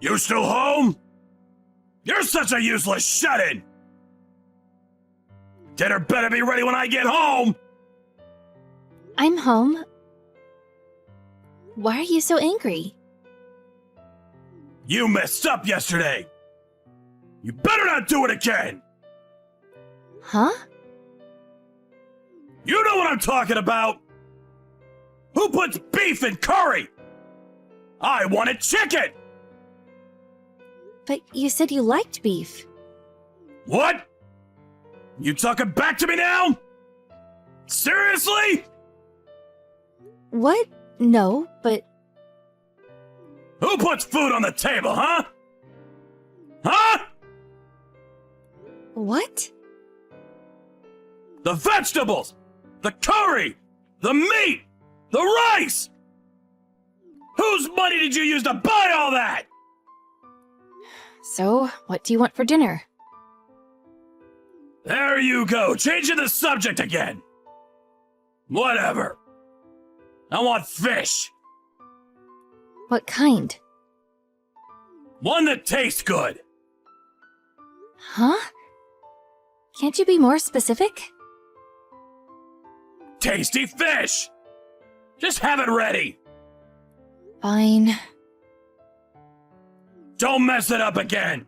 You still home? You're such a useless shut-in! Dinner better be ready when I get home! I'm home. Why are you so angry? You messed up yesterday! You better not do it again! Huh? You know what I'm talking about! Who puts beef in curry? I wanted chicken! But you said you liked beef. What? You talking back to me now? Seriously? What? No, but Who puts food on the table, huh? Huh? what? The vegetables! The curry! The meat! The rice! Whose money did you use to buy all that? So, what do you want for dinner? There you go, changing the subject again. Whatever. I want fish. What kind? One that tastes good. Huh? Can't you be more specific? Tasty fish! Just have it ready. Fine. Don't mess it up again.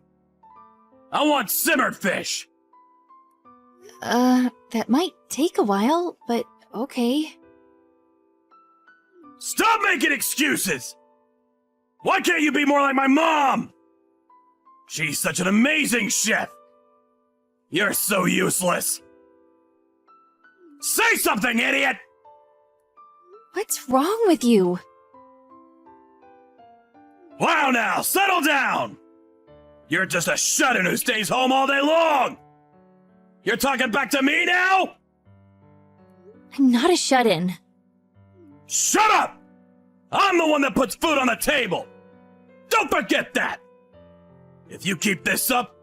I want simmered fish. That might take a while, but okay. Stop making excuses! Why can't you be more like my mom? She's such an amazing chef. You're so useless. Say something, idiot! What's wrong with you? Wow now, settle down! You're just a shut-in who stays home all day long! You're talking back to me now? I'm not a shut-in. Shut up! I'm the one that puts food on the table! Don't forget that! If you keep this up,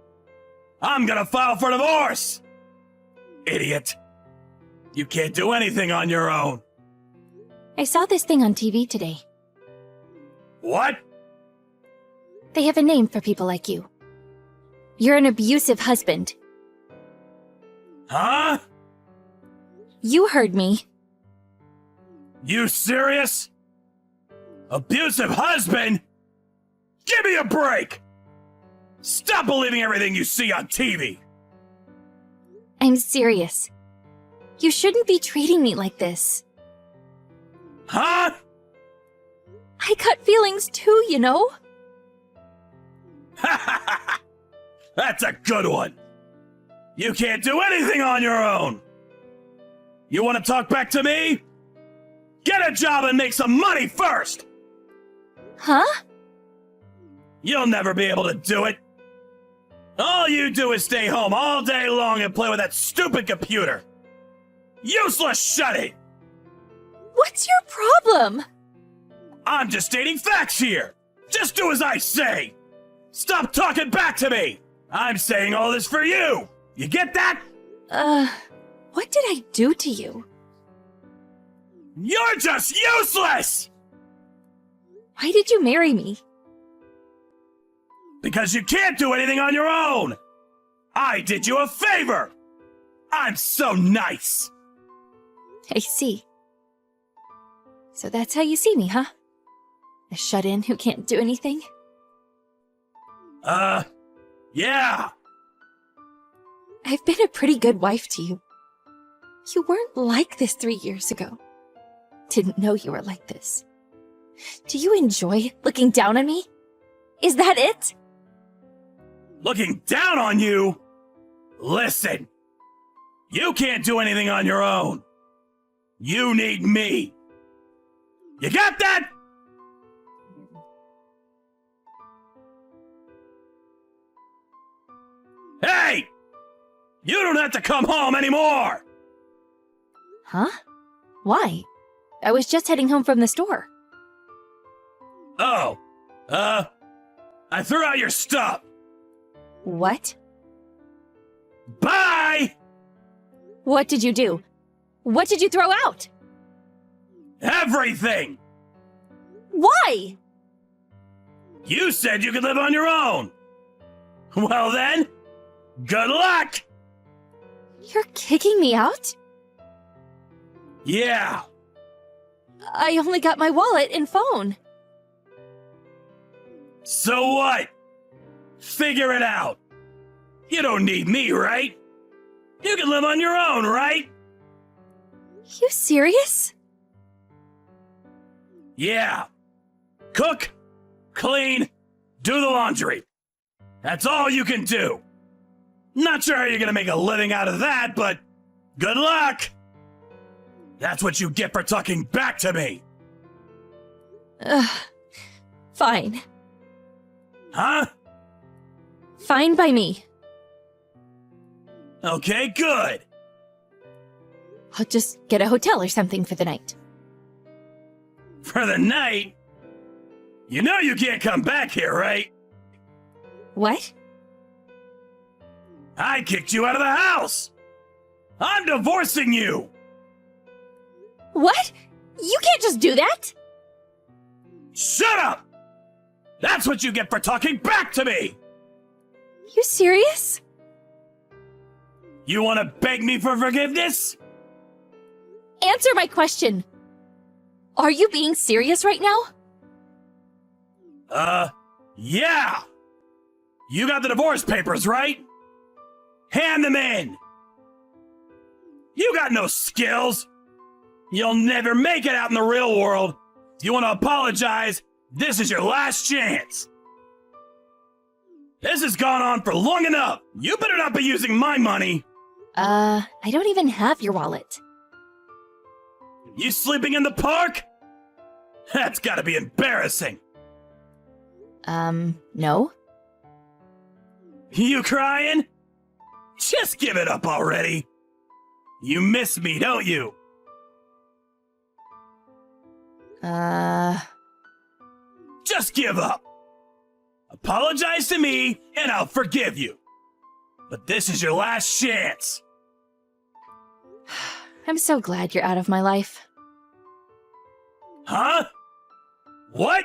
I'm gonna file for divorce! Idiot! You can't do anything on your own. I saw this thing on TV today. What? They have a name for people like you. You're an abusive husband. Huh? You heard me. You serious? Abusive husband? Give me a break! Stop believing everything you see on TV! I'm serious. You shouldn't be treating me like this. Huh? I got feelings too, you know? That's a good one. You can't do anything on your own. You want to talk back to me? Get a job and make some money first! Huh? You'll never be able to do it. All you do is stay home all day long and play with that stupid computer. Useless shut-in! What's your problem? I'm just stating facts here. Just do as I say. Stop talking back to me. I'm saying all this for you. You get that? What did I do to you? You're just useless! Why did you marry me? Because you can't do anything on your own. I did you a favor. I'm so nice. I see. So that's how you see me, huh? A shut-in who can't do anything? Yeah. I've been a pretty good wife to you. You weren't like this 3 years ago. Didn't know you were like this. Do you enjoy looking down on me? Is that it? Looking down on you? Listen. You can't do anything on your own. You need me. You got that? Hey! You don't have to come home anymore! Huh? Why? I was just heading home from the store. Oh, I threw out your stuff. What? Bye! What did you do? What did you throw out? Everything! Why? You said you could live on your own. Well then, good luck! You're kicking me out? Yeah. I only got my wallet and phone. So what? Figure it out. You don't need me, right? You can live on your own, right? You serious? Yeah. Cook, clean, do the laundry. That's all you can do. Not sure how you're gonna make a living out of that, but good luck! That's what you get for talking back to me! Fine. Huh? Fine by me. Okay, good. I'll just get a hotel or something for the night. For the night? You know you can't come back here, right? What? I kicked you out of the house! I'm divorcing you! What? You can't just do that! Shut up! That's what you get for talking back to me! You serious? You want to beg me for forgiveness? Answer my question. Are you being serious right now? Yeah! You got the divorce papers, right? Hand them in! You got no skills! You'll never make it out in the real world! If you want to apologize, this is your last chance! This has gone on for long enough! You better not be using my money! I don't even have your wallet. You sleeping in the park? That's gotta be embarrassing! No? You crying? Just give it up already! You miss me, don't you? Just give up! Apologize to me, and I'll forgive you. But this is your last chance. I'm so glad you're out of my life. Huh? What?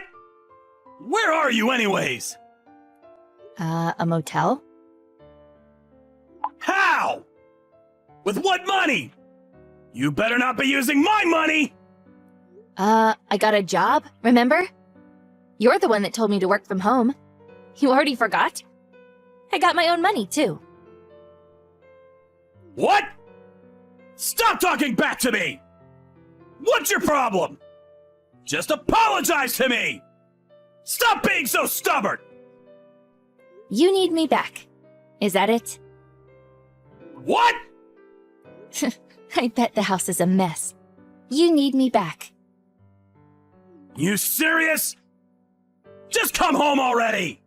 Where are you anyways? A motel? How? With what money? You better not be using my money! I got a job, remember? You're the one that told me to work from home. You already forgot? I got my own money, too. What? Stop talking back to me! What's your problem? Just apologize to me! Stop being so stubborn! You need me back. Is that it? What? I bet the house is a mess. You need me back. You serious? Just come home already!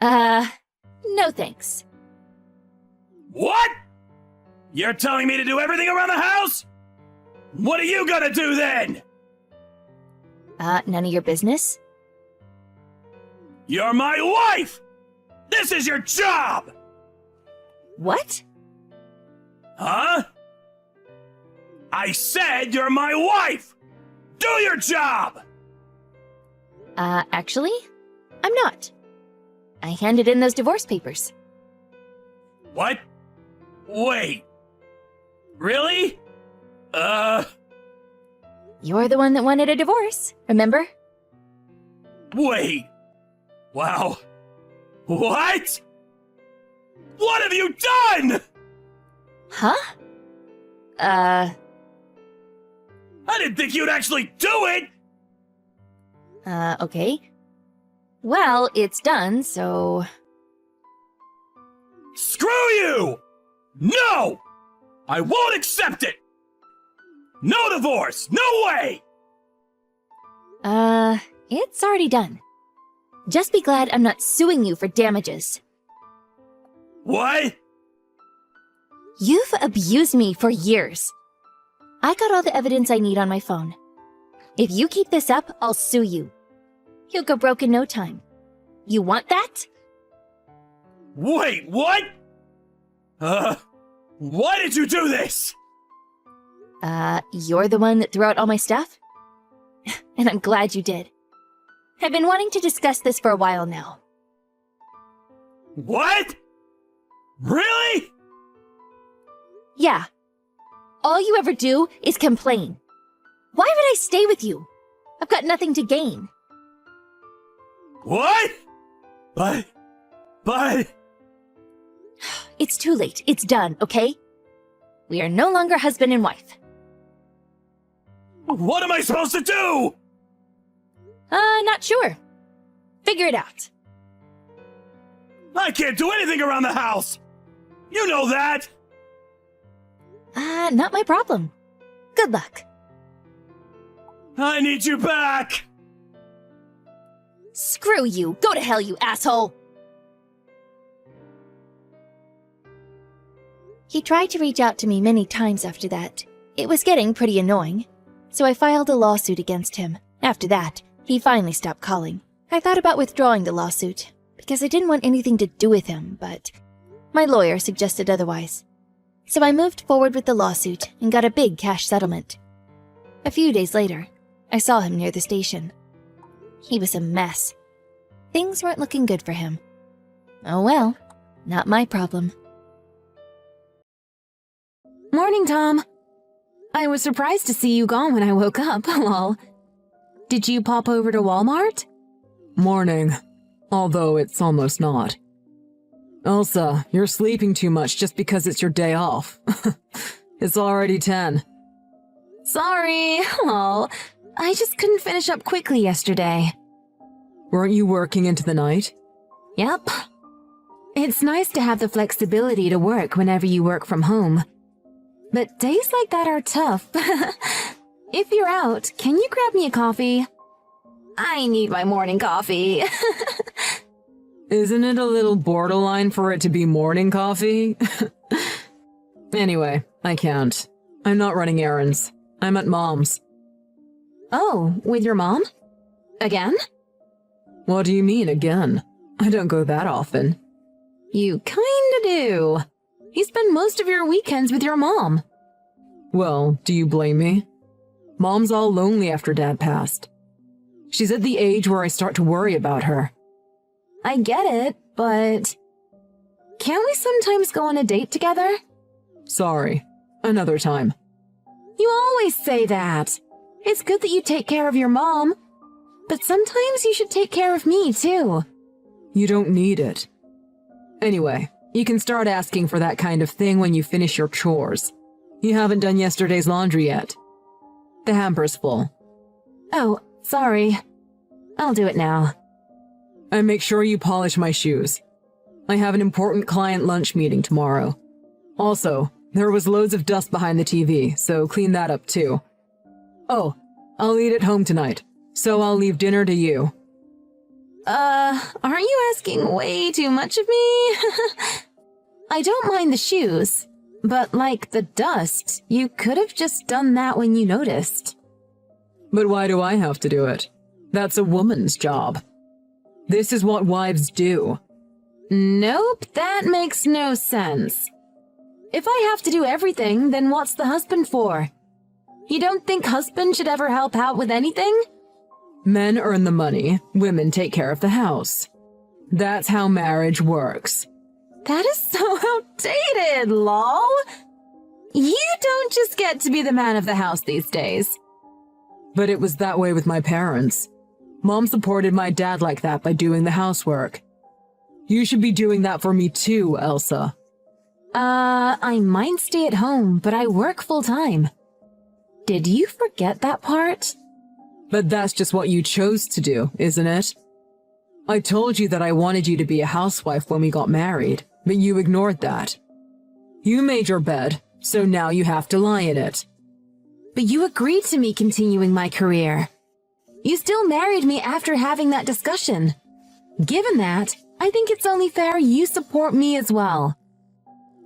No thanks. What? You're telling me to do everything around the house? What are you gonna do then? None of your business? You're my wife! This is your job! What? Huh? I said you're my wife! Do your job! Actually, I'm not. I handed in those divorce papers. What? Wait. Really? You're the one that wanted a divorce, remember? Wait. Wow. What? What have you done? Huh? I didn't think you'd actually do it! Okay. Well, it's done, so... Screw you! No! I won't accept it! No divorce! No way! It's already done. Just be glad I'm not suing you for damages. What? You've abused me for years. I got all the evidence I need on my phone. If you keep this up, I'll sue you. You'll go broke in no time. You want that? Wait, what? Why did you do this? You're the one that threw out all my stuff? And I'm glad you did. I've been wanting to discuss this for a while now. What? Really? Yeah. All you ever do is complain. Why would I stay with you? I've got nothing to gain. What? But... It's too late. It's done, okay? We are no longer husband and wife. What am I supposed to do? Not sure. Figure it out. I can't do anything around the house! You know that! Not my problem. Good luck. I need you back! Screw you! Go to hell, you asshole! He tried to reach out to me many times after that. It was getting pretty annoying, so I filed a lawsuit against him. After that, he finally stopped calling. I thought about withdrawing the lawsuit, because I didn't want anything to do with him, but my lawyer suggested otherwise. So I moved forward with the lawsuit and got a big cash settlement. A few days later, I saw him near the station. He was a mess. Things weren't looking good for him. Oh well, not my problem. Morning, Tom. I was surprised to see you gone when I woke up, lol. Did you pop over to Walmart? Morning. Although it's almost not. Elsa, you're sleeping too much just because it's your day off. It's already 10. Sorry, lol. I just couldn't finish up quickly yesterday. Weren't you working into the night? Yep. It's nice to have the flexibility to work whenever you work from home. But days like that are tough. If you're out, can you grab me a coffee? I need my morning coffee. Isn't it a little borderline for it to be morning coffee? Anyway, I can't. I'm not running errands. I'm at Mom's. Oh, with your mom? Again? What do you mean, again? I don't go that often. You kinda do. You spend most of your weekends with your mom. Well, do you blame me? Mom's all lonely after Dad passed. She's at the age where I start to worry about her. I get it, but... Can't we sometimes go on a date together? Sorry. Another time. You always say that. It's good that you take care of your mom. But sometimes you should take care of me, too. You don't need it. Anyway, you can start asking for that kind of thing when you finish your chores. You haven't done yesterday's laundry yet. The hamper's full. Oh, sorry. I'll do it now. And make sure you polish my shoes. I have an important client lunch meeting tomorrow. Also, there was loads of dust behind the TV, so clean that up too. Oh, I'll eat at home tonight, so I'll leave dinner to you. Aren't you asking way too much of me? I don't mind the shoes, but like the dust, you could have just done that when you noticed. But why do I have to do it? That's a woman's job. This is what wives do. Nope, that makes no sense. If I have to do everything, then what's the husband for? You don't think husband should ever help out with anything? Men earn the money, women take care of the house. That's how marriage works. That is so outdated, lol. You don't just get to be the man of the house these days. But it was that way with my parents. Mom supported my dad like that by doing the housework. You should be doing that for me too, Elsa. I might stay at home, but I work full-time. Did you forget that part? But that's just what you chose to do, isn't it? I told you that I wanted you to be a housewife when we got married, but you ignored that. You made your bed, so now you have to lie in it. But you agreed to me continuing my career. You still married me after having that discussion. Given that, I think it's only fair you support me as well.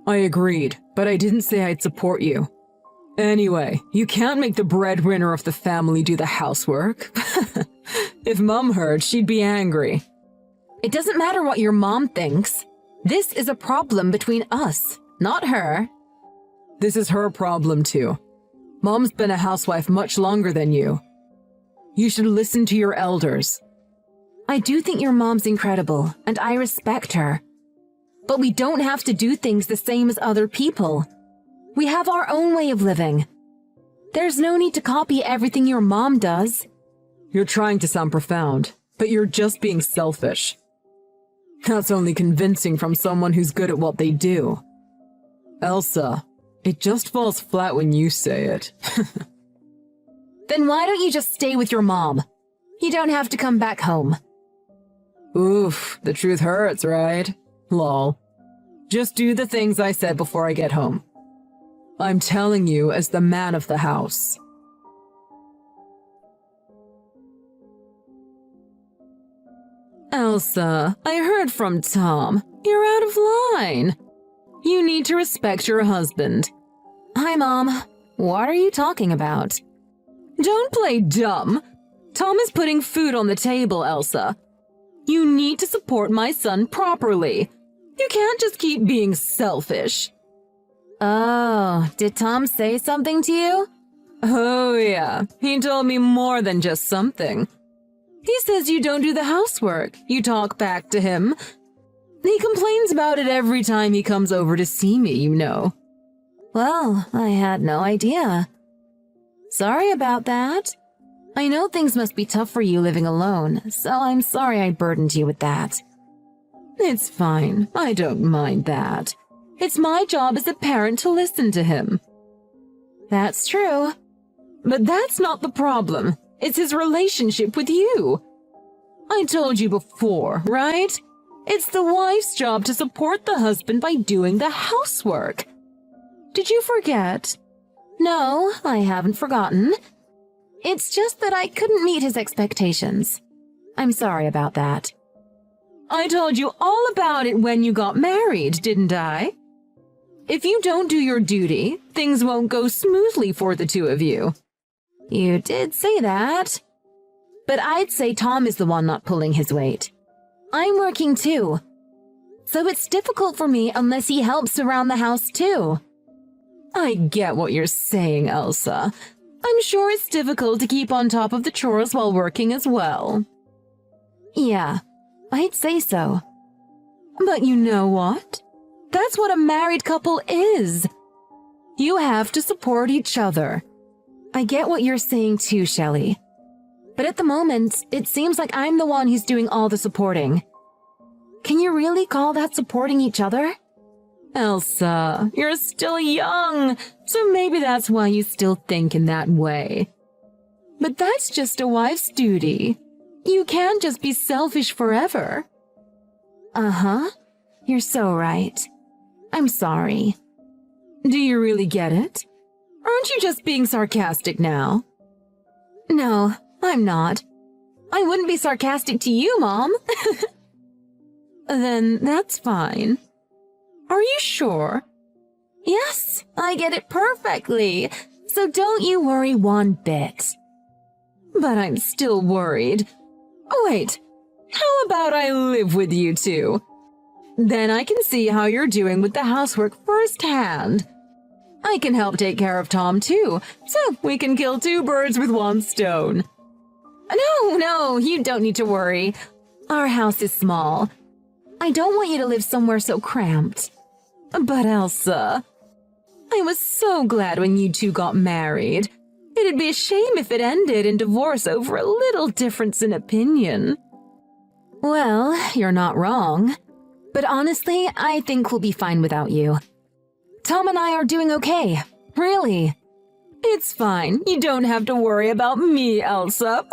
I agreed, but I didn't say I'd support you. Anyway, you can't make the breadwinner of the family do the housework. If Mom heard, she'd be angry. It doesn't matter what your mom thinks. This is a problem between us, not her. This is her problem too. Mom's been a housewife much longer than you. You should listen to your elders. I do think your mom's incredible, and I respect her. But we don't have to do things the same as other people. We have our own way of living. There's no need to copy everything your mom does. You're trying to sound profound, but you're just being selfish. That's only convincing from someone who's good at what they do. Elsa, it just falls flat when you say it. Then why don't you just stay with your mom? You don't have to come back home. Oof, the truth hurts, right? Lol. Just do the things I said before I get home. I'm telling you as the man of the house. Elsa, I heard from Tom. You're out of line. You need to respect your husband. Hi, Mom. What are you talking about? Don't play dumb. Tom is putting food on the table, Elsa. You need to support my son properly. You can't just keep being selfish. Oh, did Tom say something to you? Oh, yeah. He told me more than just something. He says you don't do the housework. You talk back to him. He complains about it every time he comes over to see me, you know. Well, I had no idea. Sorry about that. I know things must be tough for you living alone, so I'm sorry I burdened you with that. It's fine. I don't mind that. It's my job as a parent to listen to him. That's true. But that's not the problem. It's his relationship with you. I told you before, right? It's the wife's job to support the husband by doing the housework. Did you forget? No, I haven't forgotten. It's just that I couldn't meet his expectations. I'm sorry about that. I told you all about it when you got married, didn't I? If you don't do your duty, things won't go smoothly for the two of you. You did say that. But I'd say Tom is the one not pulling his weight. I'm working too. So it's difficult for me unless he helps around the house too. I get what you're saying, Elsa. I'm sure it's difficult to keep on top of the chores while working as well. Yeah, I'd say so. But you know what? That's what a married couple is. You have to support each other. I get what you're saying too, Shelley. But at the moment, it seems like I'm the one who's doing all the supporting. Can you really call that supporting each other? Elsa, you're still young, so maybe that's why you still think in that way. But that's just a wife's duty. You can't just be selfish forever. Uh-huh. You're so right. I'm sorry. Do you really get it? Aren't you just being sarcastic now? No, I'm not. I wouldn't be sarcastic to you, Mom. Then that's fine. Are you sure? Yes, I get it perfectly. So don't you worry one bit. But I'm still worried. Wait, how about I live with you two? Then I can see how you're doing with the housework firsthand. I can help take care of Tom too, so we can kill two birds with one stone. No, you don't need to worry. Our house is small. I don't want you to live somewhere so cramped. But Elsa, I was so glad when you two got married. It'd be a shame if it ended in divorce over a little difference in opinion. Well, you're not wrong. But honestly, I think we'll be fine without you. Tom and I are doing okay. Really. It's fine. You don't have to worry about me, Elsa.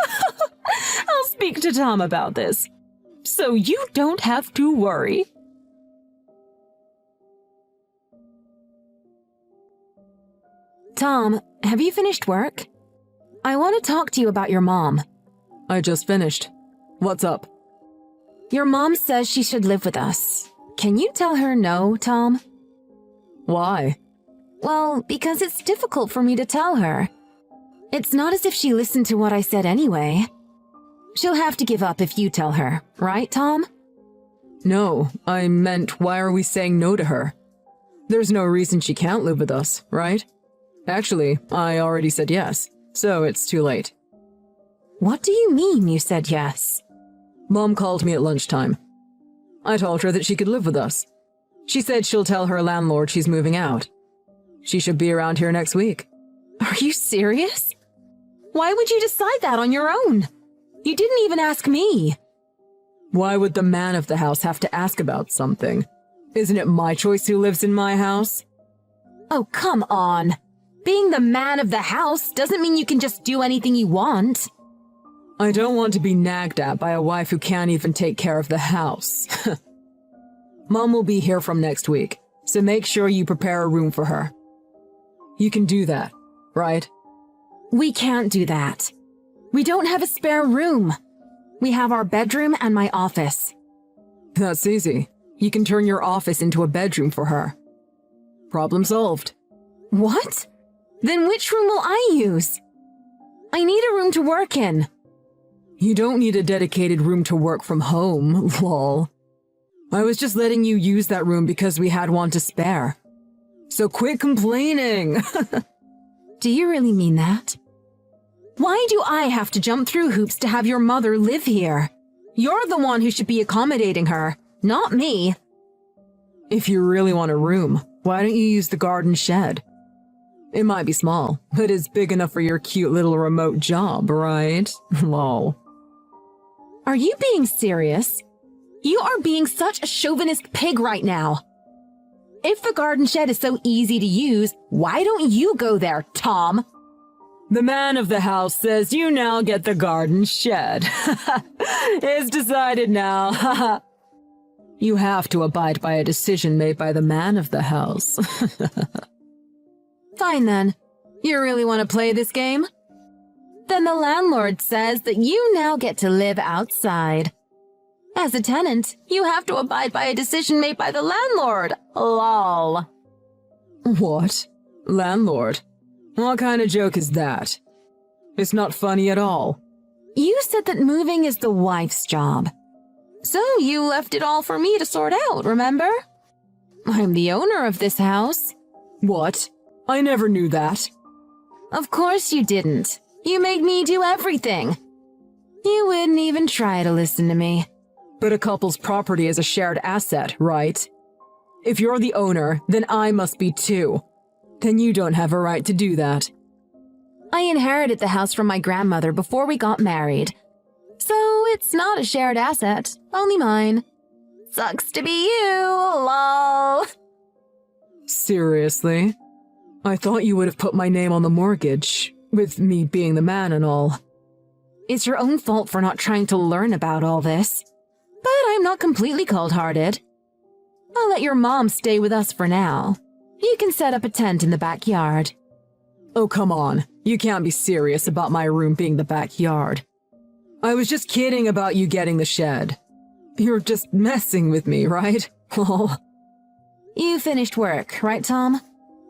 I'll speak to Tom about this. So you don't have to worry. Tom, have you finished work? I want to talk to you about your mom. I just finished. What's up? Your mom says she should live with us. Can you tell her no, Tom? Why? Well, because it's difficult for me to tell her. It's not as if she listened to what I said anyway. She'll have to give up if you tell her, right, Tom? No, I meant why are we saying no to her? There's no reason she can't live with us, right? Actually, I already said yes, so it's too late. What do you mean you said yes? Mom called me at lunchtime. I told her that she could live with us. She said she'll tell her landlord she's moving out. She should be around here next week. Are you serious? Why would you decide that on your own? You didn't even ask me. Why would the man of the house have to ask about something? Isn't it my choice who lives in my house? Oh, come on. Being the man of the house doesn't mean you can just do anything you want. I don't want to be nagged at by a wife who can't even take care of the house. Mom will be here from next week, so make sure you prepare a room for her. You can do that, right? We can't do that. We don't have a spare room. We have our bedroom and my office. That's easy. You can turn your office into a bedroom for her. Problem solved. What? Then which room will I use? I need a room to work in. You don't need a dedicated room to work from home, lol. I was just letting you use that room because we had one to spare. So quit complaining! Do you really mean that? Why do I have to jump through hoops to have your mother live here? You're the one who should be accommodating her, not me. If you really want a room, why don't you use the garden shed? It might be small, but it's big enough for your cute little remote job, right? Lol. Are you being serious? You are being such a chauvinist pig right now. If the garden shed is so easy to use, why don't you go there, Tom? The man of the house says you now get the garden shed. It's decided now. You have to abide by a decision made by the man of the house. Fine then. You really want to play this game? Then the landlord says that you now get to live outside. As a tenant, you have to abide by a decision made by the landlord. Lol. What? Landlord? What kind of joke is that? It's not funny at all. You said that moving is the wife's job. So you left it all for me to sort out, remember? I'm the owner of this house. What? I never knew that. Of course you didn't. You made me do everything. You wouldn't even try to listen to me. But a couple's property is a shared asset, right? If you're the owner, then I must be too. Then you don't have a right to do that. I inherited the house from my grandmother before we got married. So it's not a shared asset, only mine. Sucks to be you, lol. Seriously? I thought you would have put my name on the mortgage, with me being the man and all. It's your own fault for not trying to learn about all this. But I'm not completely cold-hearted. I'll let your mom stay with us for now. You can set up a tent in the backyard. Oh, come on. You can't be serious about my room being the backyard. I was just kidding about you getting the shed. You're just messing with me, right? Oh. You finished work, right, Tom?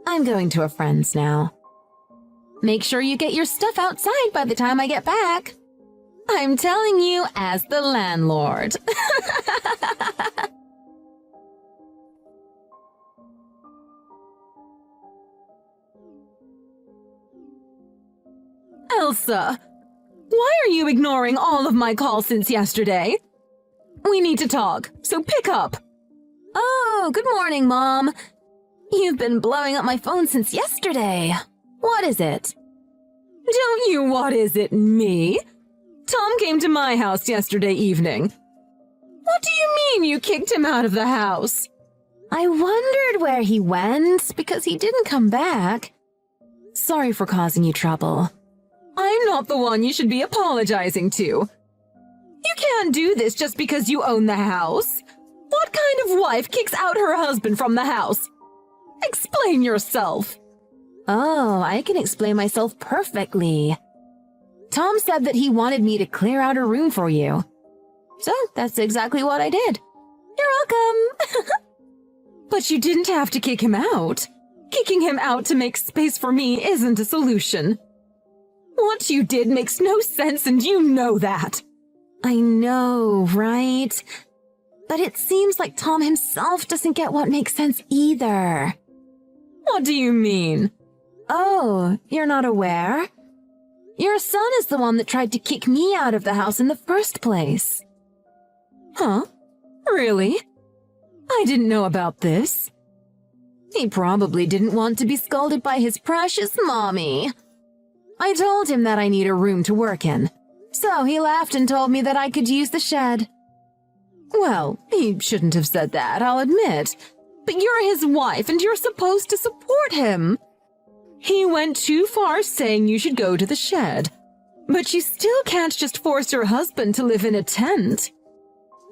I'm going to a friend's now. Make sure you get your stuff outside by the time I get back. I'm telling you as the landlord. Elsa, why are you ignoring all of my calls since yesterday? We need to talk, so pick up. Oh, good morning, Mom. You've been blowing up my phone since yesterday. What is it? Don't you what is it me? Tom came to my house yesterday evening. What do you mean you kicked him out of the house? I wondered where he went because he didn't come back. Sorry for causing you trouble. I'm not the one you should be apologizing to. You can't do this just because you own the house. What kind of wife kicks out her husband from the house? Explain yourself. Oh, I can explain myself perfectly. Tom said that he wanted me to clear out a room for you. So that's exactly what I did. You're welcome. But you didn't have to kick him out. Kicking him out to make space for me isn't a solution. What you did makes no sense and you know that. I know, right? But it seems like Tom himself doesn't get what makes sense either. What do you mean? Oh, you're not aware? Your son is the one that tried to kick me out of the house in the first place. Huh? Really? I didn't know about this. He probably didn't want to be scolded by his precious mommy. I told him that I need a room to work in, so he laughed and told me that I could use the shed. Well, he shouldn't have said that, I'll admit, but you're his wife and you're supposed to support him. He went too far saying you should go to the shed, but you still can't just force your husband to live in a tent.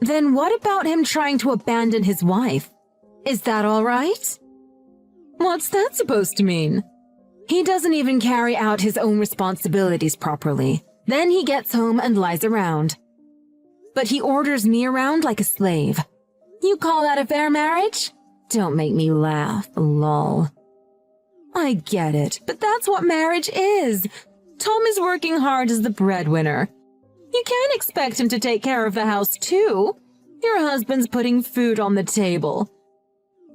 Then what about him trying to abandon his wife? Is that all right? What's that supposed to mean? He doesn't even carry out his own responsibilities properly. Then he gets home and lies around. But he orders me around like a slave. You call that a fair marriage? Don't make me laugh, lol. I get it, but that's what marriage is. Tom is working hard as the breadwinner. You can't expect him to take care of the house too. Your husband's putting food on the table.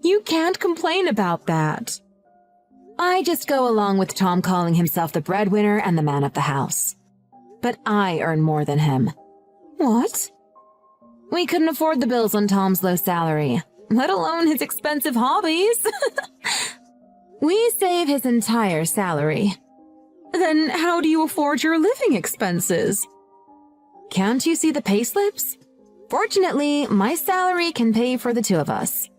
You can't complain about that. I just go along with Tom calling himself the breadwinner and the man of the house. But I earn more than him. What? We couldn't afford the bills on Tom's low salary, let alone his expensive hobbies. We save his entire salary. Then how do you afford your living expenses? Can't you see the payslips? Fortunately, my salary can pay for the two of us.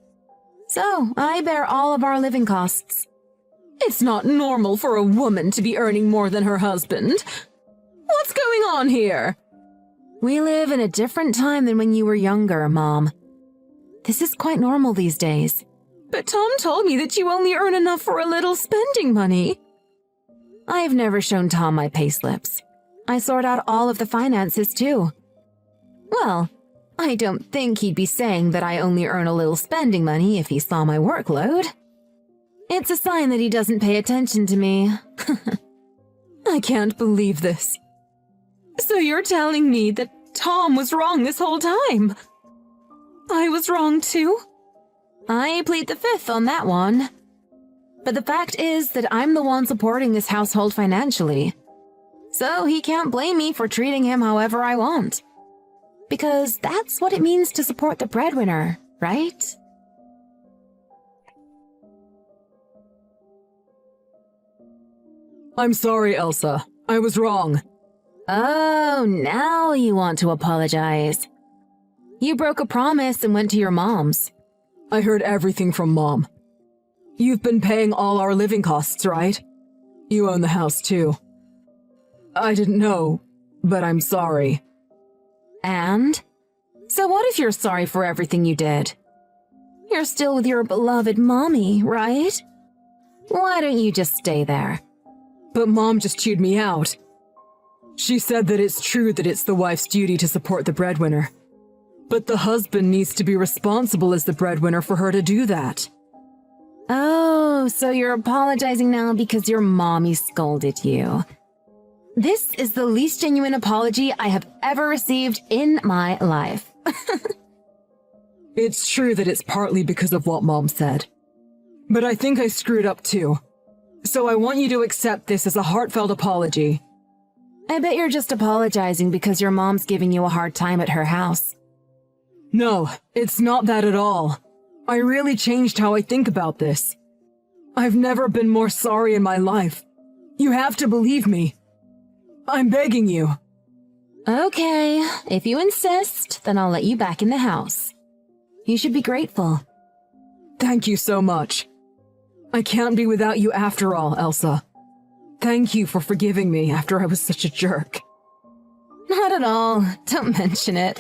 So, I bear all of our living costs. It's not normal for a woman to be earning more than her husband. What's going on here? We live in a different time than when you were younger, Mom. This is quite normal these days. But Tom told me that you only earn enough for a little spending money. I've never shown Tom my payslips. I sort out all of the finances, too. Well, I don't think he'd be saying that I only earn a little spending money if he saw my workload. It's a sign that he doesn't pay attention to me. I can't believe this. So you're telling me that Tom was wrong this whole time? I was wrong too? I plead the fifth on that one. But the fact is that I'm the one supporting this household financially. So he can't blame me for treating him however I want. Because that's what it means to support the breadwinner, right? I'm sorry, Elsa. I was wrong. Oh, now you want to apologize. You broke a promise and went to your mom's. I heard everything from Mom. You've been paying all our living costs, right? You own the house, too. I didn't know, but I'm sorry. And? So what if you're sorry for everything you did? You're still with your beloved mommy, right? Why don't you just stay there? But Mom just chewed me out. She said that it's true that it's the wife's duty to support the breadwinner. But the husband needs to be responsible as the breadwinner for her to do that. Oh, so you're apologizing now because your mommy scolded you. This is the least genuine apology I have ever received in my life. It's true that it's partly because of what Mom said. But I think I screwed up too. So I want you to accept this as a heartfelt apology. I bet you're just apologizing because your mom's giving you a hard time at her house. No, it's not that at all. I really changed how I think about this. I've never been more sorry in my life. You have to believe me. I'm begging you. Okay, if you insist, then I'll let you back in the house. You should be grateful. Thank you so much. I can't be without you after all, Elsa. Thank you for forgiving me after I was such a jerk. Not at all. Don't mention it.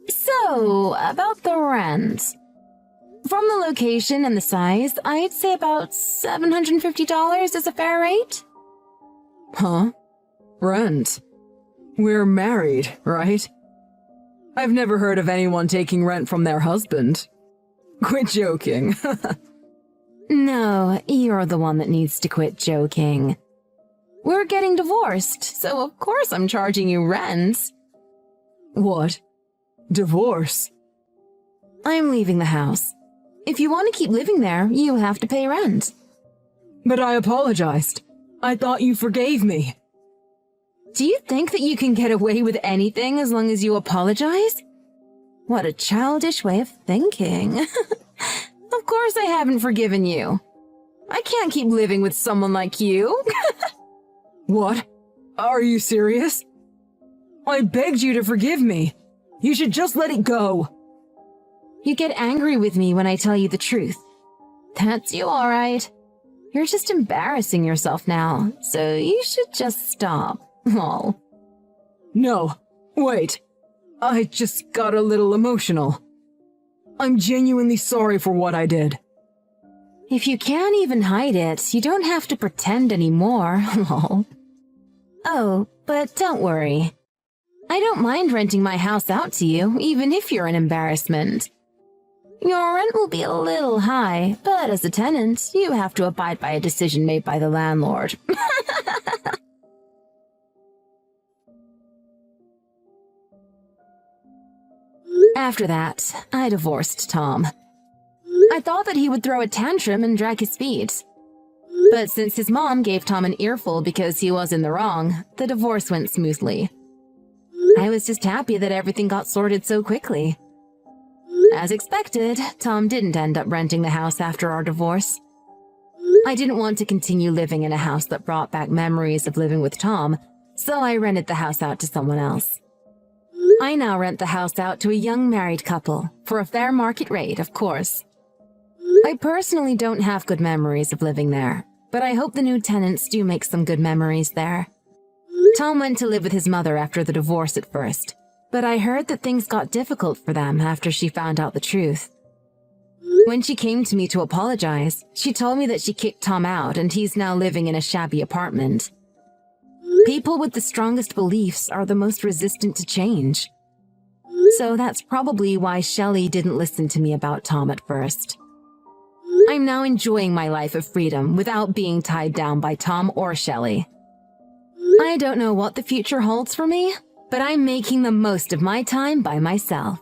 So, about the rent. From the location and the size, I'd say about $750 is a fair rate. Huh? Rent? We're married, right? I've never heard of anyone taking rent from their husband. Quit joking. No, you're the one that needs to quit joking. We're getting divorced, so of course I'm charging you rent. What? Divorce? I'm leaving the house. If you want to keep living there, you have to pay rent. But I apologized. I thought you forgave me. Do you think that you can get away with anything as long as you apologize? What a childish way of thinking. Of course I haven't forgiven you. I can't keep living with someone like you. What? Are you serious? I begged you to forgive me. You should just let it go. You get angry with me when I tell you the truth. That's you, all right. You're just embarrassing yourself now, so you should just stop. Oh. No, wait. I just got a little emotional. I'm genuinely sorry for what I did. If you can't even hide it, you don't have to pretend anymore. Oh, but don't worry. I don't mind renting my house out to you, even if you're an embarrassment. Your rent will be a little high, but as a tenant, you have to abide by a decision made by the landlord. After that, I divorced Tom. I thought that he would throw a tantrum and drag his feet. But since his mom gave Tom an earful because he was in the wrong, the divorce went smoothly. I was just happy that everything got sorted so quickly. As expected, Tom didn't end up renting the house after our divorce. I didn't want to continue living in a house that brought back memories of living with Tom, so I rented the house out to someone else. I now rent the house out to a young married couple, for a fair market rate, of course. I personally don't have good memories of living there, but I hope the new tenants do make some good memories there. Tom went to live with his mother after the divorce at first, but I heard that things got difficult for them after she found out the truth. When she came to me to apologize, she told me that she kicked Tom out and he's now living in a shabby apartment. People with the strongest beliefs are the most resistant to change. So that's probably why Shelley didn't listen to me about Tom at first. I'm now enjoying my life of freedom without being tied down by Tom or Shelley. I don't know what the future holds for me, but I'm making the most of my time by myself.